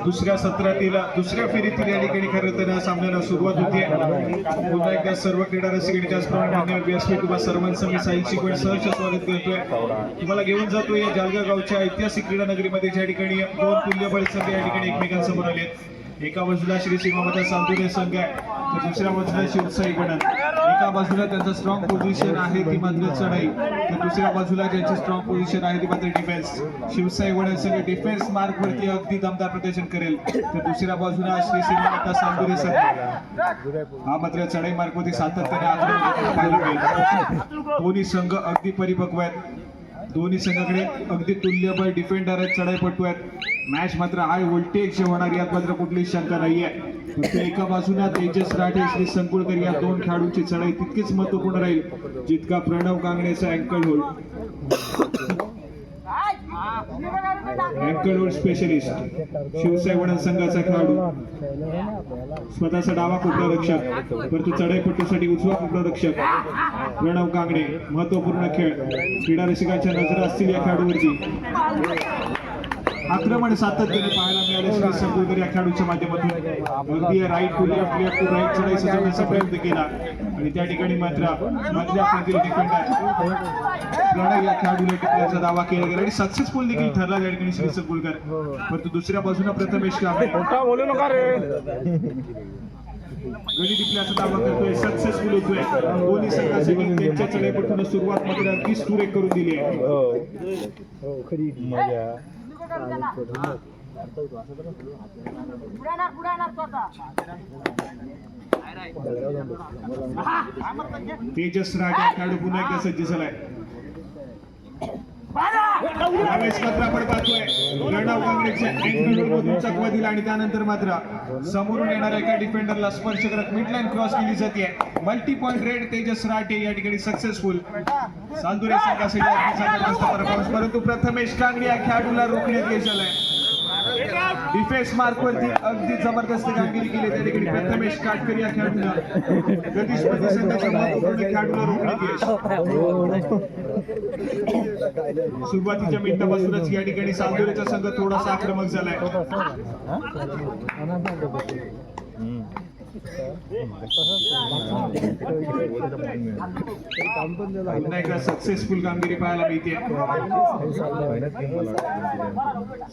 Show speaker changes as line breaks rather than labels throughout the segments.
दुसऱ्या सत्रातील दुसऱ्या फेरीतील या ठिकाणी खरं तर सामन्याला सुरुवात होते. पुन्हा एकदा सर्व क्रीडा रसिकांनी त्याचप्रमाणे व्यासपीठ तुम्हा सर्वांचं मी साहिल शिकवण सहर्ष स्वागत करतोय. तुम्हाला घेऊन जातोय या जालगा गावच्या ऐतिहासिक क्रीडा नगरीमध्ये ज्या ठिकाणी दोन तुल्यबळ संघ या ठिकाणी एकमेकांसमोर आले. एका बाजूला श्री सीमामता सांतुरे संघ आहे तर दुसऱ्या बाजूला शिवसाई वडण. एका बाजूला त्यांचं स्ट्रॉंग पोझिशन आहे ती मात्र चढाई, तर दुसऱ्या बाजूला ज्यांची स्ट्रॉंग पोझिशन आहे ती मात्र डिफेन्स. शिवसाई वडण संघ डिफेन्स मार्क वरती अगदी दमदार प्रदर्शन करेल, तर दुसऱ्या बाजूला श्री सीमामता सांतुरे संघ हा मात्र चढाई मार्क वरती सातत्याने आक्रमण पाहायला मिळेल. दोन्ही संघ अगदी परिपक्व आहेत. दोन्ही संघाकडे अगदी तुल्यबळ डिफेंडर आहेत, चढाईपटू आहेत. मॅच मात्र हाय व्होल्टेज होणार यात मात्र कुठलीही शंका नाहीये. एका बाजूला तेजस राठे श्री संकुळकर या दोन खेळाडूंची चढाई तितकीच महत्वपूर्ण राहील जितका प्रणव कांगणेचा ankle hold. Ankle hold specialist Shivsai वडण संघाचा खेळाडू, स्वतःचा डावा कोपरारक्षक परंतु चढाईपटूसाठी उजवा कोपरारक्षक प्रणव कांगणे. महत्वपूर्ण खेळ, क्रीडा रसिकांच्या नजर असतील या खेळाडूवरती. आक्रमण सातत्याने पाहायला मिळाले श्री संकुळकर या खेळाडूच्या माध्यमातून. अगदी right to left, left to right चढाई सजवण्याचा प्रयत्न केला आणि त्या ठिकाणी मात्र मधल्या फळीतील डिफेंडर प्रणव या खेळाडूला टिकण्याचा दावा केला गेला आणि सक्सेसफुल देखील ठरला त्या ठिकाणी श्री संकुळकर. परंतु दुसऱ्या बाजूला प्रथमेश कांबळे गडी टिकल्याचा दावा करतोय, सक्सेसफुल होतोय. दोन्ही संघासाठी त्यांच्या चढाईपटून सुरुवात मात्र अगदी सुरेख करून दिली आहे. तेजस राठे खेळाडू पुन्हा एकदा सज्ज झालाय. यावेळेस मात्र आपण पाहतोय प्रणव कांगणेच्या अँकलमधून चकवा दिला आणि त्यानंतर मात्र समोरून येणाऱ्या एका डिफेंडरला स्पर्श करत मिडलाईन क्रॉस केली जाते. Multi point red Tejas Rathe या ठिकाणी सक्सेसफुल. सांतुरे संघासाठी जबरदस्त परफॉर्मन्स, परंतु प्रथमेश कांगणे या खेळाडूला रोखण्यात यश आलंय. डिफेन्स मार्क वरती अगदी जबरदस्त कामगिरी केली त्या ठिकाणी प्रथमेश काटकर या खेळाडूला. प्रतिस्पर्धी संघाच्या महत्वपूर्ण खेळाडूला रोखण्यात यश. सुरुवातीच्या मिनिटापासूनच या ठिकाणी सांतुरेचा संघ थोडासा आक्रमक झालाय. सक्सेसफुल कामगिरी पाहायला मिळते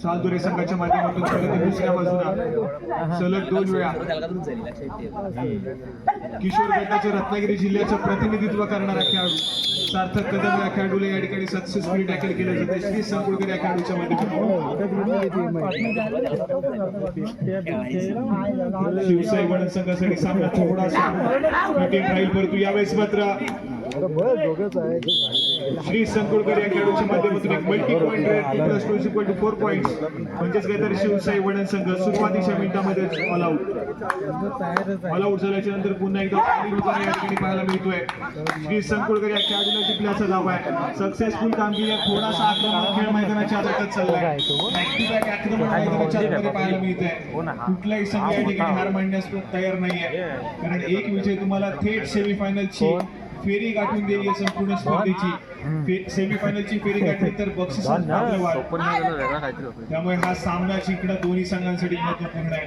सांतुरे संघाच्या माध्यमातून. दुसऱ्या बाजूला सलग 2 वेळा किशोर गटाचे रत्नागिरी जिल्ह्याचं प्रतिनिधित्व करणारा खेळाडू सार्थक कदम या खेळाडूला या ठिकाणी सक्सेसफुली टॅकल केलं जाते श्री संकुळकर या खेळाडूच्या माध्यमातून. शिवसाई वडण संघासाठी सामना थोडासा कठीण राहील, परंतु यावेळेस मात्र श्री संकुळकर या खेळाडूच्या माध्यमातून एक मल्टी पॉइंट +2 पॉइंट्स म्हणजेच काय तर शिवसाई वडण संघ सुरुवातीच्या मिनिटामध्ये ऑल आउट झाल्याच्या नंतर पुन्हा एकदा या ठिकाणी पाहायला मिळतोय. श्री संकुळकर या खेळाडूला टिपल्याचा दावा आहे. सक्सेसफुल कामगिरी, थोडासा आक्रमक खेळ मैदानाच्या आतच चाललाय. बॅक टू बॅक आक्रमण मैदानाच्या आतमध्ये पाहायला मिळतंय. कुठलाही संघ या ठिकाणी हार मानण्यास तयार नाहीये, कारण एक विजय तुम्हाला थेट सेमीफायनलची फेरी गाठून देईल. या संपूर्ण स्पर्धेची सेमीफायनलची फेरी गाठली तर बक्षिसात आपलं वाढ. त्यामुळे हा सामना जिंकणं दोन्ही संघांसाठी महत्वपूर्ण आहे.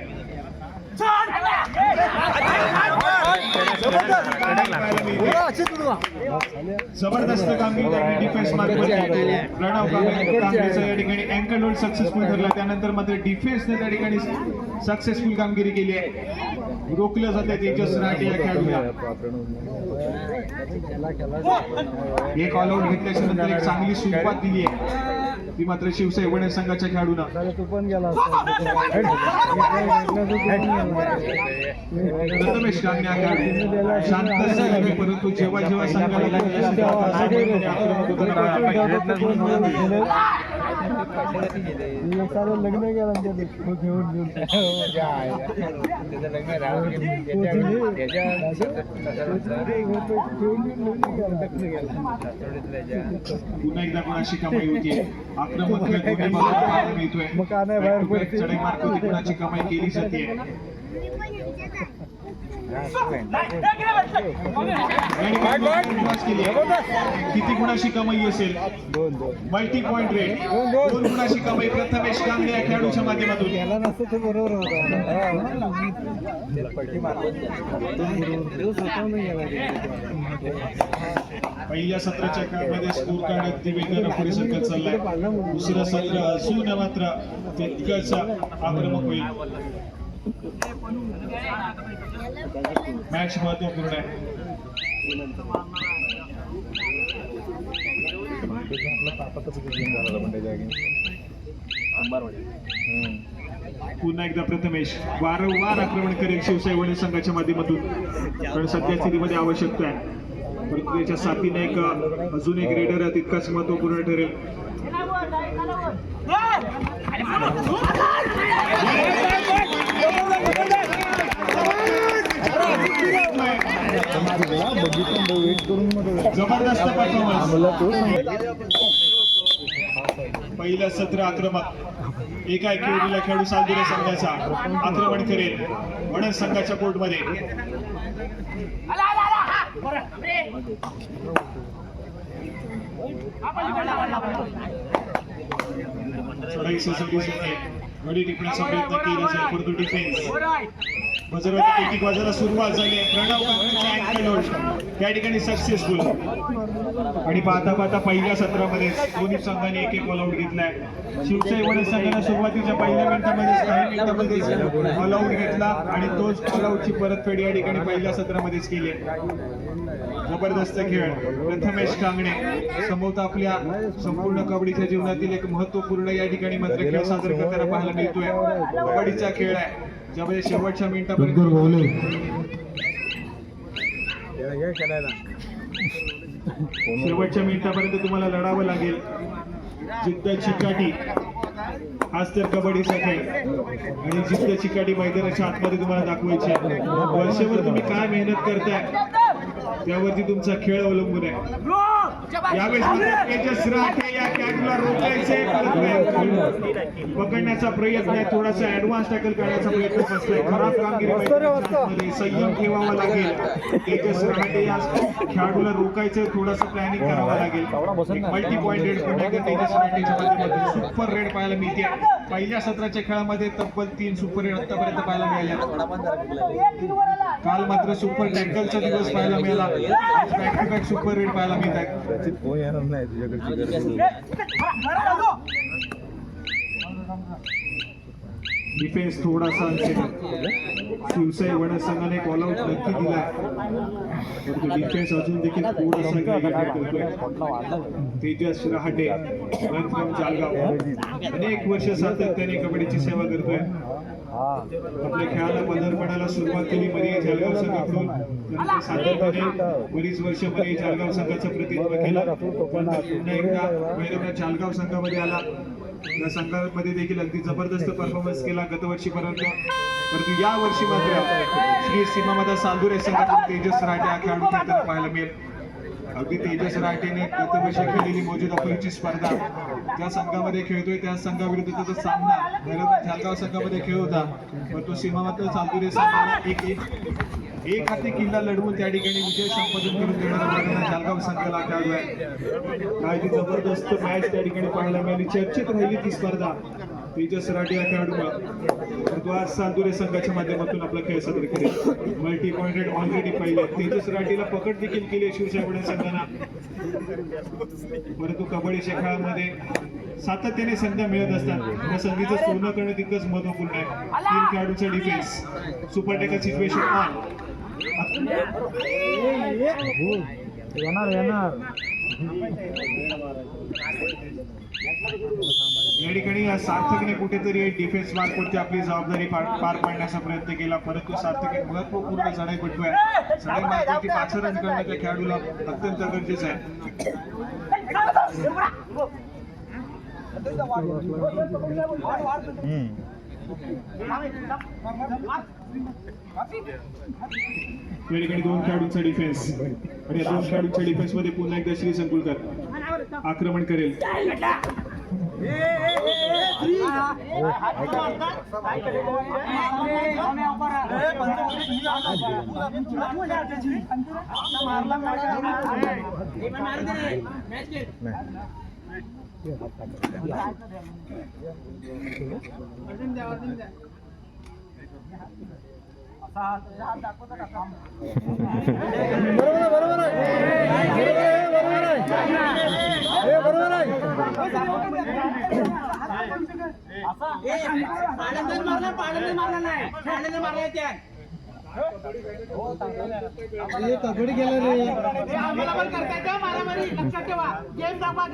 जबरदस्त कामगिरी डिफेन्स मार्कवरती प्रणव कांगणेचा या ठिकाणी अँकल होल्ड सक्सेसफुल ठरला. त्यानंतर मात्र डिफेन्सने त्या ठिकाणी सक्सेसफुल कामगिरी केली आहे. रोखलं जाते तेजस राठे या खेळाडूला. एक ऑल आउट घेतल्याच्या नंतर एक चांगली सुरुवात दिली आहे ती मात्र शिवसाई वडण संघाच्या खेळाडूंना. प्रथमेश कांगणे हा खेळाडू शांत झाला, परंतु जेव्हा जेव्हा संघाला
लग्न केलं
पुन्हा एकदा कोणाशी कमाई होती. आक्रमक मिळतोय, चढाई मार्क कोणाची कमाई केली जाते. क्रॉस केली किती गुणाची कमाई असेल मल्टी पॉइंट रेट 2 गुणाची कमाई प्रथमेश कांगणे या खेळाडूच्या माध्यमातून
याला नसतं ते बरोबर होतं
पहिल्या सत्राच्या काळामध्ये स्कोर कार्ड अगदी वेगानं पुढे सरकत चाललाय दुसरं सत्र अजून मात्र तितकंच आक्रमक होईल मॅच महत्वपूर्ण आहे पुन्हा एकदा प्रथमेश वारंवार आक्रमण करेल शिवसाई वडील संघाच्या माध्यमातून कारण सध्या स्थितीमध्ये आवश्यकता आहे परंतु त्याच्या साथीने एक अजून एक रेडर तितकाच महत्वपूर्ण ठरेल जबरदस्त परफॉर्मन्स पहिलं सत्र आक्रमक एका एकेरीला खेळाडू सालदुरे संघाचा आक्रमण करेल वडद संघाच्या कोर्टमध्ये चढाई सोसायटीसाठी गडी टिपण्याचा प्रयत्न केला जाईल परंतु डिफेन्स बजरवती टेकिंग वाजायला सुरुवात झाली आहे प्रणव कांबळेचा अँकल होल्ड त्या ठिकाणी सक्सेसफुल आणि पाहता पाहता पहिल्या सत्रामध्ये दोन्ही संघाने एक ऑल आउट घेतलाय शिवसाई वडद संघाने सुरुवातीच्या पहिल्या मिनिटांमध्ये काही मिनिटांमध्ये ऑल आउट घेतला आणि तोच ऑल आउटची परतफेड या ठिकाणी पहिल्या सत्रामध्येच केली जबरदस्त खेळ प्रथमेश कांगणे संभवतः आपल्या संपूर्ण कबड्डीच्या जीवनातील एक महत्वपूर्ण या ठिकाणी मात्र खेळ सादर करताना पाहायला मिळतोय कबड्डीचा खेळ आहे ज्यामध्ये शेवटच्या मिनिटापर्यंत तुम्हाला लढावं लागेल जिद्द चिकाटी हाच तर कबड्डीचा खेळ आणि जिद्द चिकाटी मैदानाच्या आतमध्ये तुम्हाला दाखवायची वर्षभर तुम्ही काय मेहनत करताय त्यावरती तुमचा खेळ अवलंबून आहे यावेळेस तेजस राठे या कॅटला रोखायचे पकडण्याचा प्रयत्न आहे थोडासा ऍडव्हान्स टॅकल करण्याचा प्रयत्न असतोय खराब कामगिरी संयम ठेवावा लागेल तेजस राठे या खेळाडूला रोखायचं थोडासा प्लॅनिंग करावं लागेल मल्टी पॉइंट रेड पुन्हा तेजस राठेच्या माध्यमातून सुपर रेड पाहायला मिळते पहिल्या सत्राच्या खेळामध्ये तब्बल 3 सुपर रेड आतापर्यंत पाहायला मिळाल्या काल मात्र सुपर टॅकलचा दिवस पाहायला मिळाला back to back super raid पाहायला मिळत आहेत डिफेन्स थोडासा शिवसाई वडद संघाने कॉल आउट नक्की दिलाय परंतु डिफेन्स अजून देखील थोडासा करतोय तेजस रहाटे फ्रॉम जालगाव अनेक वर्ष सातत्याने कबड्डीची सेवा करतोय आपल्या खेळाला पदार्पणाला सुरुवात केली मरिया जालगाव संघाकडून त्यानंतर सातत्याने बरीच वर्ष मरिया जालगाव संघाचं प्रतिनिधित्व केलं पुन्हा एकदा भैरवनाथ जालगाव संघामध्ये आला या संघामध्ये देखील अगदी जबरदस्त परफॉर्मन्स केला गतवर्षीपर्यंत परंतु या वर्षी मात्र श्री सीमामाता सालदुरे संघातून तेजस राठे हा खेळाडू खेळताना पाहायला मिळेल अगदी तेजस राठेने गतवर्षी खेळलेली मौजूद अफरीची स्पर्धा त्या संघामध्ये खेळतोय त्या संघाविरुद्धचा सामना भैरवनाथ जालगाव संघामध्ये खेळ होता पण तो सीमामाता सालदुरे संघाला एक हाती किल्ला लढवून त्या ठिकाणी विजय संपादन करून देणारा जालगाव संघाला खेळाडू आहे काय जबरदस्त मॅच त्या ठिकाणी पाहायला मिळाली चर्चेत राहिली ती स्पर्धा तेजस राठे या खेळाडूला तो आज सालदुरे संघाच्या माध्यमातून आपला खेळ सादर करेल मल्टी पॉइंटेड ऑलरेडी पाहिले तेजस राठेला पकड देखील केली शिवसाई वडद संघाने परंतु कबड्डीच्या खेळामध्ये सातत्याने संधी मिळत असतात या संधीचं सोनं करणं तितकंच महत्वपूर्ण आहे 3 खेळाडूचा defence super tackle situation on या ठिकाणी सार्थकने कुठेतरी डिफेन्स मार्फतची आपली जबाबदारी पार पाडण्याचा प्रयत्न केला परंतु सार्थक महत्वपूर्ण चढाई पटतोय चढाई मार्फतची पाचारण करणं त्या खेळाडूला अत्यंत गरजेचं आहे या ठिकाणी 2 खेळाडूंचा डिफेन्स आणि या 2 खेळाडूंच्या डिफेन्स मध्ये पुन्हा एकदा श्री संकुलकर आक्रमण करेल
तगडी गेलं रे
आम्हाला पण करताय का मारामारी लक्षात ठेवा गेम दाखवा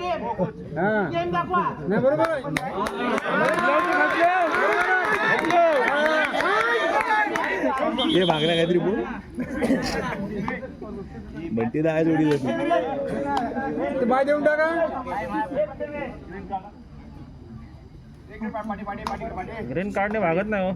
गेम दाखवा
नाही बरोबर
हे भागला काहीतरी बोल बंटी दहा जोडी जाते
ते बाय देऊन टाका
ग्रीन कार्डने भागत नाही हो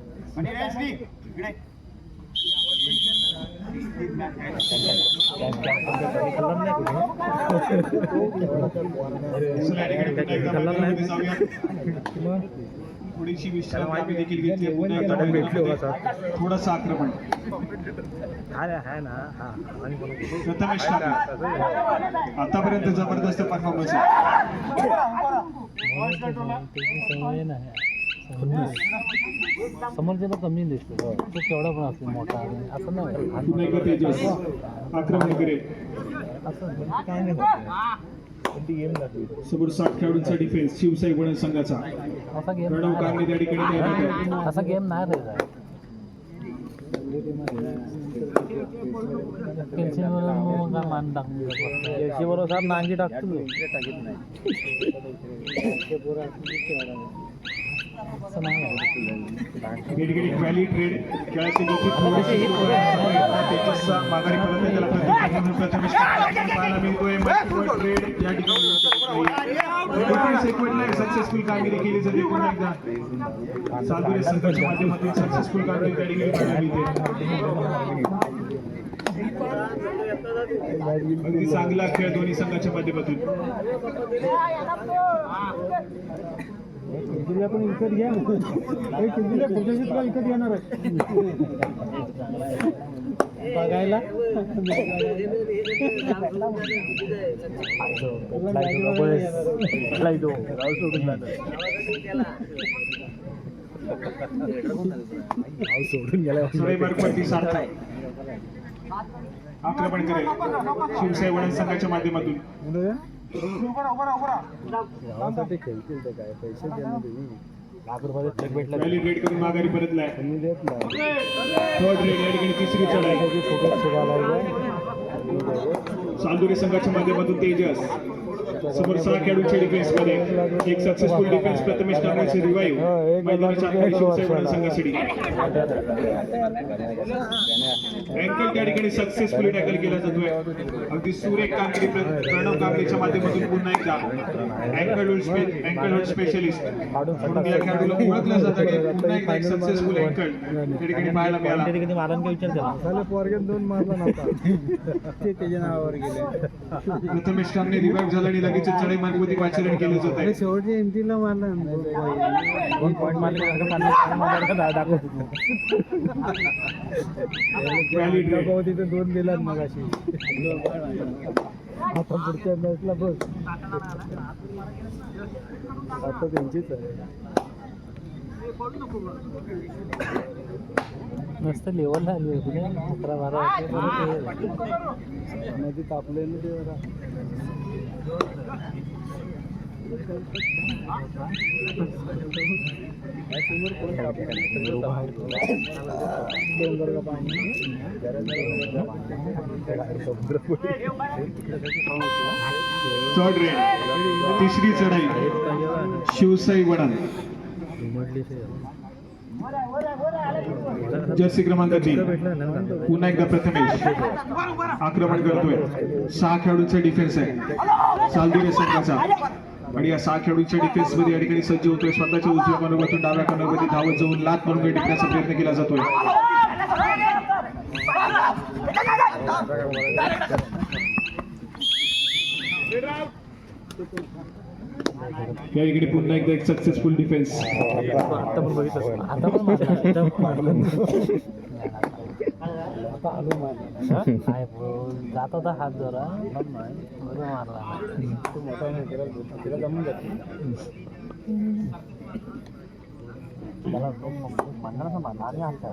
थोडीशी विश्रांती देखील घेतली थोडासा आक्रमण प्रथमेश आतापर्यंत जबरदस्त परफॉर्मन्स आहे
समोरच्याला कमी दिसतो तो केवढा पण असतो मोठा असं नाही
तेजस आक्रमण करेल
असं काय नाही
समोर 60 खेळाडूंचा डिफेन्स शिवसाई वडण संघाचा
असा गेम
प्रणव कांगणे त्या ठिकाणी तयार आहेत.
असा गेम नाही रे पेन्सिलवरून का मान टाकून साहेब नांगी टाकतो असं नाही
गेटगेट व्हॅली ट्रेड खेळाची गती थोडीशी तेजसचा माघारी परत त्याला प्रथमेश पाहायला मिळतोय मल्टिपल ट्रेड या ठिकाणी सेकंडला सक्सेसफुल कामगिरी केली जाते पुन्हा एकदा सालुरे संघाच्या माध्यमातून सक्सेसफुल कामगिरी त्या ठिकाणी पाहायला मिळते अगदी चांगला खेळ दोन्ही संघाच्या माध्यमातून
आपण विकत घ्या विकत घेणार आहे बघायला
सोडून गेला
आक्रमण करेल शिवसाई वडण संघाच्या माध्यमातून
खेळतील तर काय पैसे लाख रुपयाचा चेक भेटला
व्हॅली रेड करून माघारी परतलाय थर्ड रेड या ठिकाणी तिसरी चढाई सालुरे संघाच्या माध्यमातून तेजस समोर 6 खेळाडूंच्या डिफेन्स मध्ये एक सक्सेसफुल डिफेन्स प्रथमेश कांबळेचे रिवाइव्ह मैदानाच्या आतमध्ये शिवसाई वडण संघासाठी अँकल त्या ठिकाणी सक्सेसफुली टॅकल केला जातोय अगदी सुरेख कामगिरी प्रणव कांबळेच्या माध्यमातून पुन्हा एकदा अँकल होल्ड स्पेशलिस्ट म्हणून या खेळाडूला ओळखलं जातं की पुन्हा एकदा एक सक्सेसफुल अँकल त्या ठिकाणी पाहायला मिळाला
मारण का विचार केला
पोरग्यात 2 मारला नव्हता ते त्याच्या नावावर गेले
प्रथमेश कांबळे रिवाइव्ह झाला आणि लगेच चढाई मार्गवती वाचलन केलं जात आहे
शेवटच्या एमटीला मारला
पॉईंट मारले
तिथे 2 दिलात मग अशी आता पुढच्या मॅचला बघ आता त्यांचीच आहे
मस्त लेवल आली होती 11-12
नदी तापलेलं ते जरा
थर्ड रेड तिसरी चढाई शिवसाई वडण जर्सी क्रमांक 3 पुन्हा एकदा प्रथमेश आक्रमण करतोय 6 खेळाडूंचा डिफेन्स आहे सालुरे संघाचा आणि या 6 खेळाडूंच्या डिफेन्स मध्ये या ठिकाणी सज्ज होतोय स्वतःच्या उजव्या मनोगतून डाव्या मनोगती धावत जाऊन लात मारून टिकण्याचा प्रयत्न केला जातोय या इकडे पुन्हा एकदा एक सक्सेसफुल डिफेन्स.
आता पण बघितलं आता पण मारला आता पण मारला.
आता आलो मारला.
काय जात होता हात जरा बरं मारला.
तो मोठा नाही तिला जमून जाते.
त्याला म्हणणार मारला आणि आता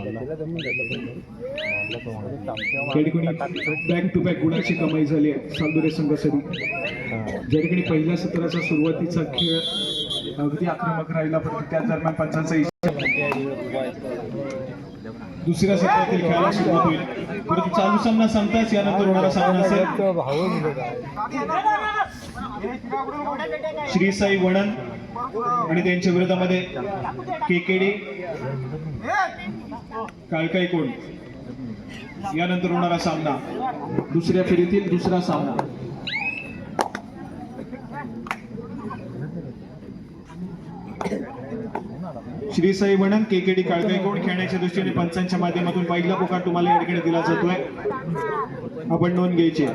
तिला जमून जाते.
या ठिकाणी बॅक टू बॅक गुणाची कमाई झाली आहे सालदुरे संघासाठी. ज्या ठिकाणी पहिल्या सत्राचा सुरुवातीचा खेळ अगदी आक्रमक राहिला, परंतु त्याच दरम्यान पंचांचा दुसऱ्या सत्रातील खेळाला सुरुवात होईल. परंतु चालू सामना संपताच यानंतर होणारा सामना असेल श्री साई वणन आणि त्यांच्या विरोधामध्ये केकेडी काळकाई कोण यानंतर होणारा सामना, दुसऱ्या फेरीतील दुसरा सामना. श्री साई वणन केकेडी काळकाई कोण खेळण्याच्या दृष्टीने पंचांच्या माध्यमातून पहिला पुकार तुम्हाला या ठिकाणी दिला जातोय, आपण नोंद घ्यायची.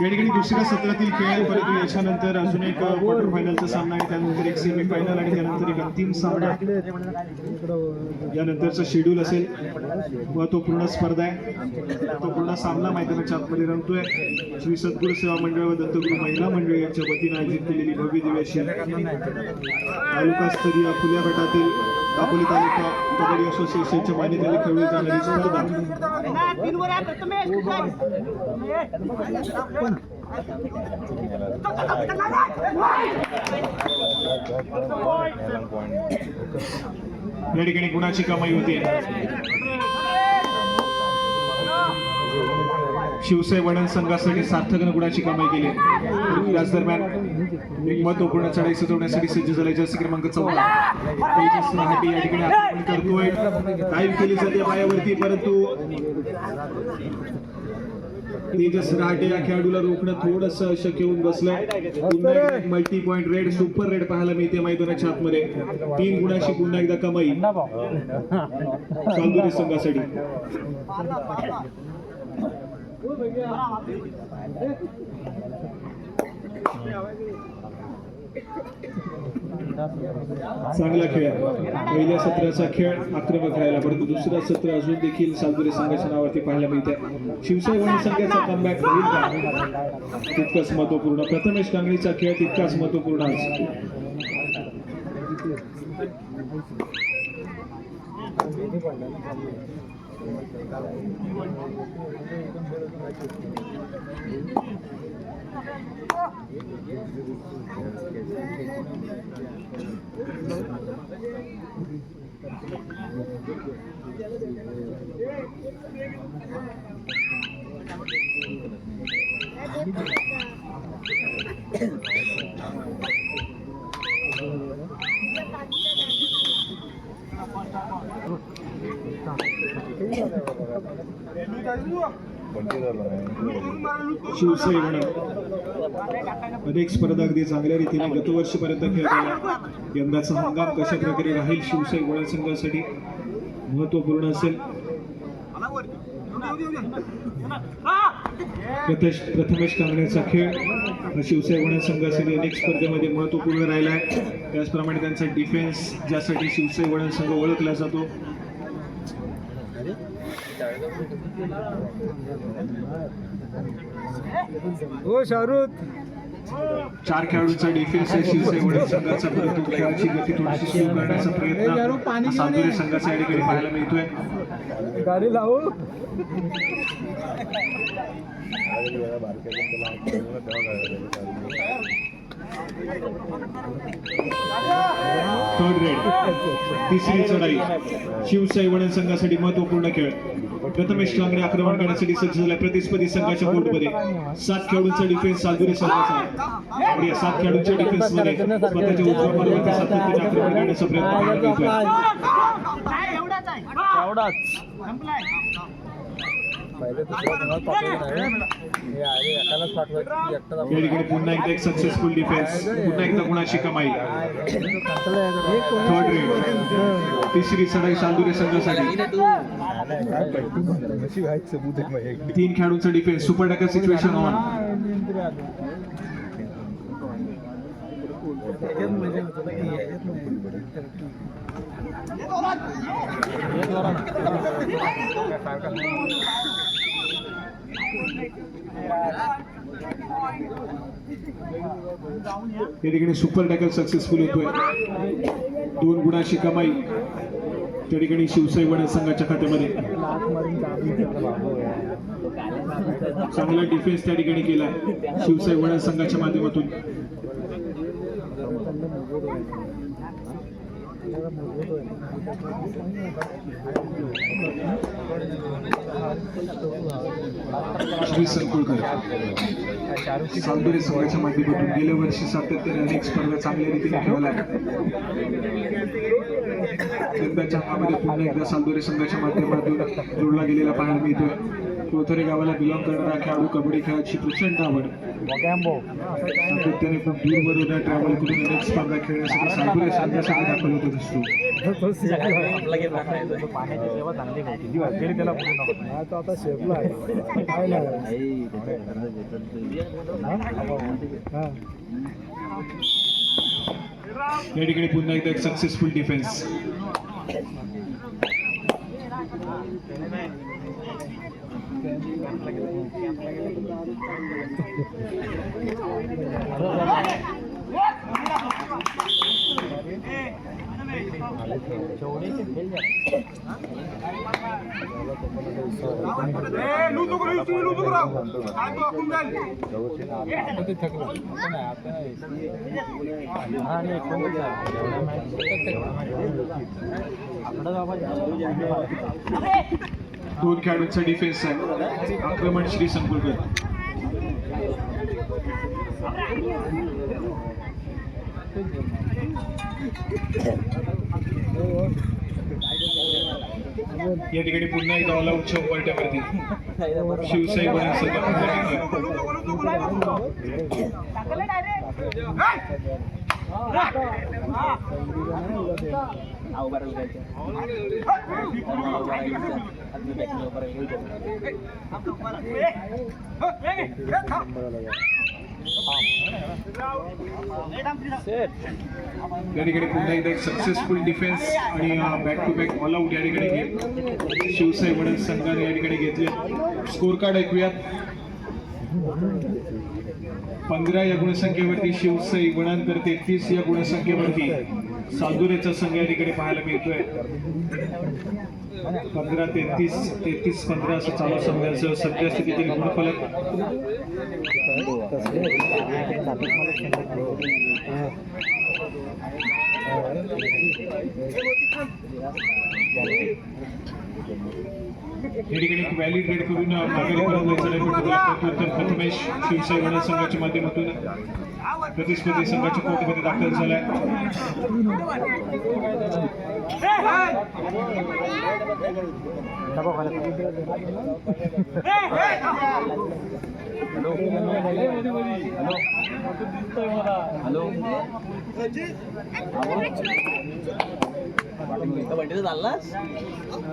या ठिकाणी दुसऱ्या सत्रातील खेळ, परंतु याच्यानंतर अजून एक क्वार्टर फायनलचा सामना आणि त्यानंतर एक सेमी फायनल आणि त्यानंतर एक अंतिम सामना यानंतरचं शेड्यूल असेल. महत्वपूर्ण स्पर्धा आहे, महत्वपूर्ण सामना मैदानाच्या आतमध्ये रंगतोय. श्री सद्गुरू सेवा मंडळ व दत्तगुरू महिला मंडळ यांच्या वतीने आयोजित केलेली भव्य दिव्य अशी तालुकास्तरीय खुल्या गटातील दापोली तालुका कबड्डी असोसिएशनच्या मान्यतेने खेळली जाणारी स्पर्धा. या ठिकाणी गुणाची कमाई होते. शिवसाई वणन संघासाठी सार्थकनं गुणाची कमाई केली. त्याच दरम्यान एक महत्वपूर्ण चढाई सजवण्यासाठी सज्ज झाले जर्सी क्रमांक 14 तेजस रहाटे या ठिकाणी आक्रमण करतोय. डाईव्ह केली जाते पायावरती, परंतु तेजस रहाटे या खेळाडूला रोखणं थोडंसं अशक्य होऊन बसलंय. पुन्हा एकदा multi point red, super raid पाहायला मिळते मैदानाच्या आतमध्ये. 3 गुणाची पुन्हा एकदा कमाई सालदुरे संघासाठी. चांगला खेळ, पहिल्या सत्राचा खेळ आक्रमक राहिला, परंतु दुसरा सत्र अजून देखील सालदुरे संघाच्या नावावरती पाहायला मिळते. शिवसाई वणन संघाचा कमबॅक होईल का तितकाच महत्वपूर्ण. प्रथमेश कांगणीचा खेळ तितकाच महत्वपूर्ण आज. शिवसाई वणन अनेक स्पर्धा अगदी चांगल्या रीतीने गतवर्षीपर्यंत खेळला. यंदाचा हंगाम कशा प्रकारे राहील शिवसाई वणन संघासाठी महत्वपूर्ण असेल. प्रथमेश कांगण्याचा खेळ शिवसाई वणन संघासाठी अनेक स्पर्धेमध्ये महत्वपूर्ण राहिला आहे. त्याचप्रमाणे त्यांचा डिफेन्स ज्यासाठी शिवसाई वणन संघ ओळखला जातो.
हो शाहरुख
4 खेळाडूंचा डिफेन्स आहे शिवसाई वणन संघाचा, परंतु खेळाची गती थोडीशी सुरू करण्याचा प्रयत्न सालदुरे संघाचा या ठिकाणी पाहायला मिळतोय.
गाडी लावू
थर्ड रेड, तिसरी चढाई शिवसाई वणन संघासाठी महत्वपूर्ण खेळ. प्रथमेश कांगडे आक्रमण करण्यासाठी सज्ज झाला. प्रतिस्पर्धी संघाच्या कोर्टमध्ये 7 खेळाडूंचा डिफेन्स सालदुरे संघाचा आणि या 7 खेळाडूंच्या डिफेन्स मध्ये स्वतःच्या उजव्या मार्गावरती सातत्याने आक्रमण करण्याचा प्रयत्न करण्यात येतोय.
एवढाच
पहिले दुसऱ्या कोणाला पाठवलं नाही. हे आहे एकालाच पाठवायचं एकटाच
या ठिकाणी पुन्हा एकदा एक सक्सेसफुल डिफेन्स, पुन्हा एकदा गुणाची कमाई. थर्ड रेड, तिसरी सडाई सालदुरे संघासाठी. 3 खेळाडूंचा defence, super decker situation on. या ठिकाणी सुपर टॅकल सक्सेसफुल होतोय. 2 गुणाची कमाई त्या ठिकाणी शिवसाई वडा संघाच्या खात्यामध्ये. चांगला डिफेन्स त्या ठिकाणी केला शिवसाई वडा संघाच्या माध्यमातून. श्री संकुलकर सालदुरे संघाच्या माध्यमातून गेल्या वर्षी सातत्याने अनेक स्पर्धा चांगल्या रीतीने खेळला. यंदाच्या हंगामामध्ये पुन्हा एकदा सालदुरे संघाच्या माध्यमातून जोडला गेलेला पाहायला मिळतोय. कोथरे गावाला बिलॉंग करणारा खेळाडू कबड्डी खेळाची प्रचंड आवड. सातत्याने खूप दूरवरून ट्रॅव्हल करून अनेक स्पर्धा खेळण्यासाठी सालदुरे संघासाठी दाखल होत असतो.
पाण्याची सेवा चांगली होती तरी त्याला
आता शेपला आहे काय नाही.
या ठिकाणी पुन्हा एकदा एक सक्सेसफुल डिफेन्स. दोन खेळाडूंचा डिफेन्स आहे. आक्रमण श्री संकुलकर. या ठिकाणी पुन्हा एकदा ऑल आउट चौपाट्यावरती शिवसाई वडा संघ. या ठिकाणी पुन्हा एकदा एक सक्सेसफुल डिफेन्स आणि back to back all out या ठिकाणी शिवसाई वडा संघाने या ठिकाणी घेतले. स्कोर कार्ड ऐकूयात. 15 या गुणसंख्येवरती शिवसाई वडांतर 33 या गुणसंख्येवरती सालदुरेचा संघ या ठिकाणी पाहायला मिळतोय. 15-33-33-15 असं चालू संघाचं सध्या स्थितीतील गुणफलक. या ठिकाणी एक व्हॅलिड रेड करून माघारी परत प्रथमेश शिवसाई वडा संघाच्या माध्यमातून प्रतिस्पर्धी संघाच्या कोर्टमध्ये दाखल झालाय.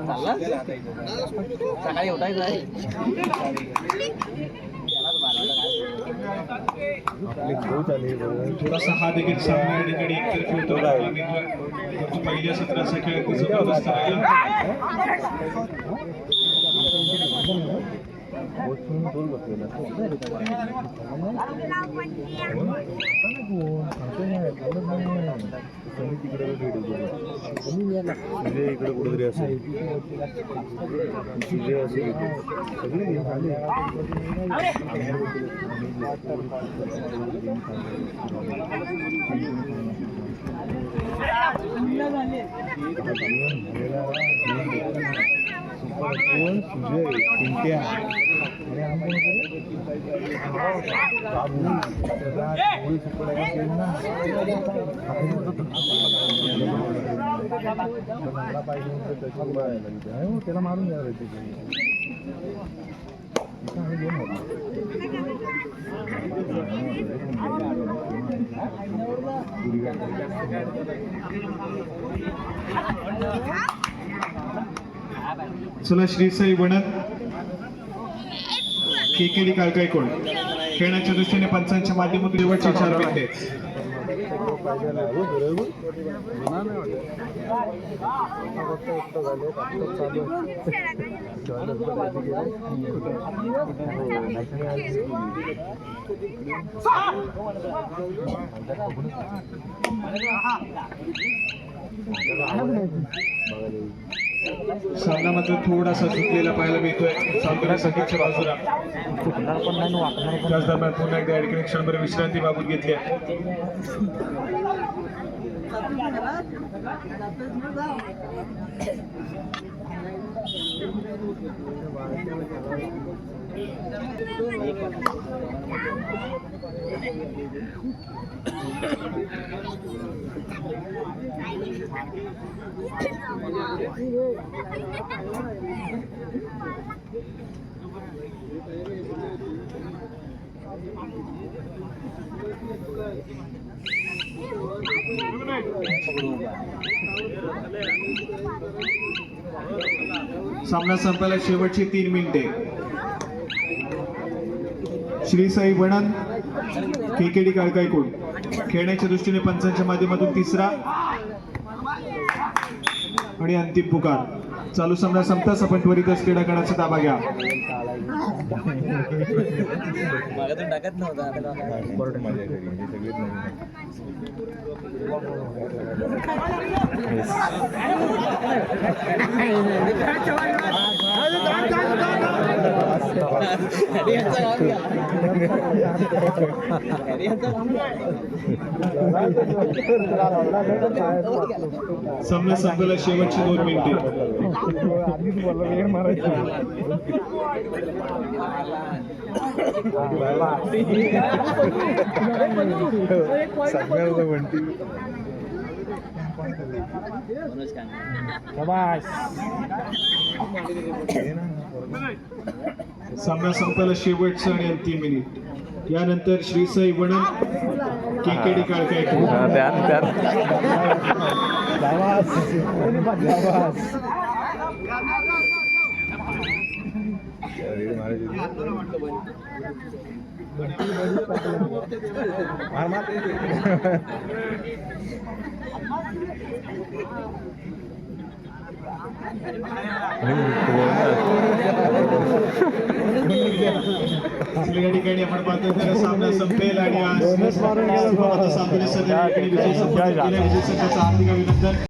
चाललास सकाळी उठायचं आहे.
थोडासा हा देखील सामना या ठिकाणी एकतर्फी होतो. पहिल्या सत्राचा खेळ दिसत असताना
इकडे कुठेतरी असेल सगळी
कोण सुजय पिंट्या अरे आपण त्याला मारून द्यावं
चला श्रीसाई वणत केकेडी काळकाईकोड खेळण्याच्या दृष्टीने पंचांच्या माध्यमातून शेवटचे 4 मिनिटे. सामना मात्र थोडासा चुकलेला पाहायला मिळतोय सामना संगीतच्या बाजूला. त्याच दरम्यान पुन्हा एकदा या ठिकाणी क्षणभर विश्रांती मागून घेतली आहे. सामना संपायला शेवटची 3 मिनिटे. श्रीसाई वणन केकेडी काळकाईकोड खेळण्याच्या दृष्टीने पंचांच्या माध्यमातून 3रा आणि अंतिम पुकार. चालू सामना संपताच आपण त्वरितच क्रीडांगणाचा ताबा घ्या.
टाकत नव्हता
सामना संपायला शेवटची 2 मिनिटे. सामना संपायला शेवटचं आणि अंतिम मिनिट. यानंतर श्रीसाई वणन केकेडी काळकाईकोड या ठिकाणी आपण पाहतो तर सामना संपेल आणि आज सामन्याने सध्या विजय संघाचा हार्दिक अभिनंदन.